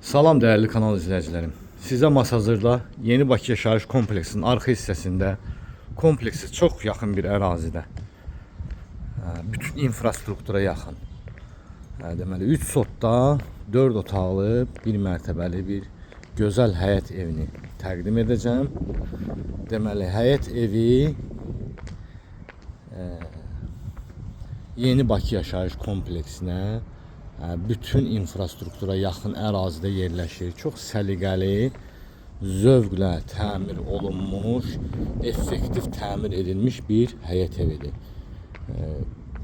Salam değerli kanal izləyicilərim. Sizə Masazırda Yeni Bakı Yaşayış Kompleksinin arxa hissəsində kompleksi çox yaxın bir ərazidə. Bütün infrastruktura yaxın. Deməli 3 sotda 4 otaqlı, 1 mərtəbəli bir gözəl həyət evini təqdim edəcəm. Deməli həyət evi Yeni Bakı Yaşayış Kompleksinə bütün infrastruktura yaxın ərazidə yerləşir. Çox səliqəli, zövqlə təmir olunmuş, effektiv təmir edilmiş bir həyət evidir.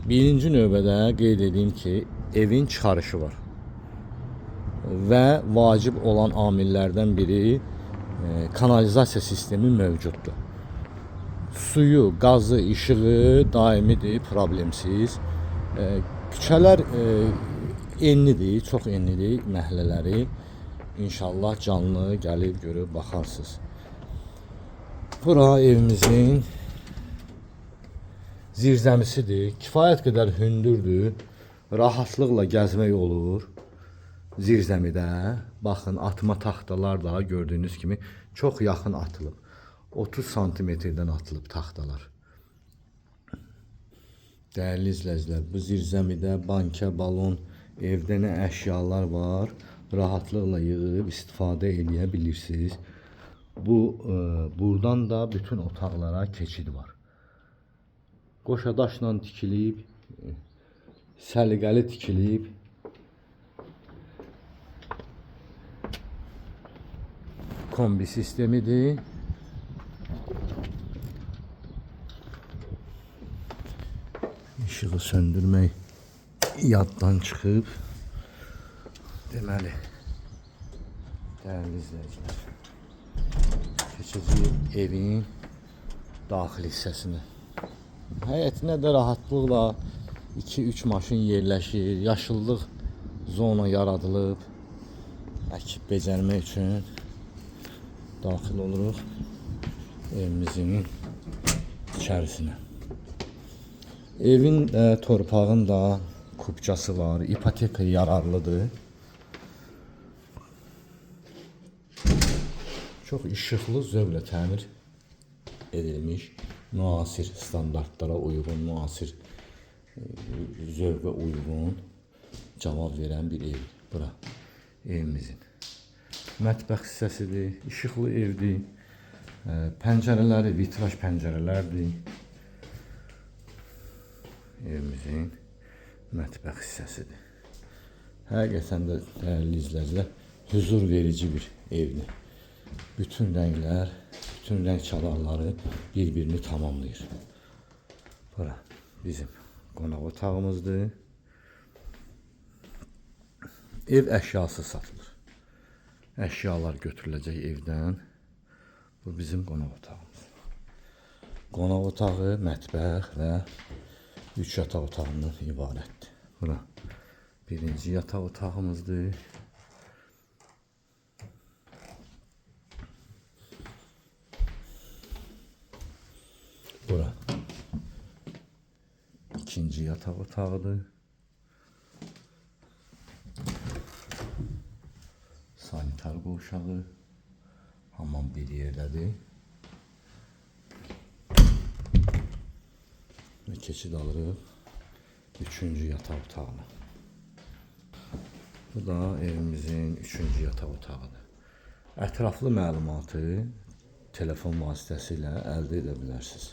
Birinci növbədə qeyd edeyim ki, evin çıxarışı var və vacib olan amillərdən biri kanalizasiya sistemi mövcuddur. Suyu, qazı, işığı daimidir, problemsiz. Küçələr enlidir, çox enlidir məhəllələri. İnşallah canlı gəlib görüb baxarsınız. Bura evimizin zirzəmisidir. Kifayət qədər hündürdür. Rahatlıqla gəzmək olur. Zirzəmidə baxın, atma taxtalar da gördüyünüz kimi çox yaxın atılıb. 30 santimetrdən atılıb taxtalar. Değerli izləyicilər, bu zirzəmidə banka, balon, evdə nə əşyalar var, rahatlıqla yığıb istifadə edə bilirsiniz. Buradan da bütün otaqlara keçid var. Qoşadaşla tikilib, səliqəli tikilib. Kombi sistemidir. İşığı söndürmək yaddan çıxıb. Deməli, değerli izləyicilər, keçəcəyik evin daxil hissəsinə. Həyətinə də rahatlıqla 2-3 maşın yerləşir. Yaşıllıq zona yaradılıb. Əkib becərmək üçün daxil oluruq evimizin içərisinə. Evin torpağında kubcası var, ipoteka yararlıdır. Çok işıqlı, zövqlə təmir edilmiş, müasir standartlara uyğun, müasir zövqə uyğun cavab verən bir ev. Bura evimizin mətbəx hissəsidir, işıqlı evdir. Pəncərələri vitraj pəncərələrdir. Evimizin mətbəx hissəsidir. Həqiqətən də dəyərli izləyicilər, huzur verici bir evdir. Bütün rənglər, bütün rəng çalarları bir-birini tamamlayır. Bura bizim qonaq otağımızdır. Ev əşyası satılır. Əşyalar götürüləcək evdən. Bu bizim qonaq otağımız. Qonaq otağı, mətbəx və 3 yataq otağından ibarətdir. Bura birinci yataq otağımızdır. Bura ikinci yataq otağıdır. Sanitar qovşağı, hamam bir yerdədir. Və keçid alırıq 3-cü yataq otağına. Bu da evimizin 3-cü yataq otağıdır. Ətraflı məlumatı telefon vasitəsilə əldə edə bilərsiniz.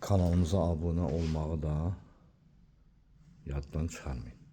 Kanalımıza abunə olmağı da yaddan çıxarmayın.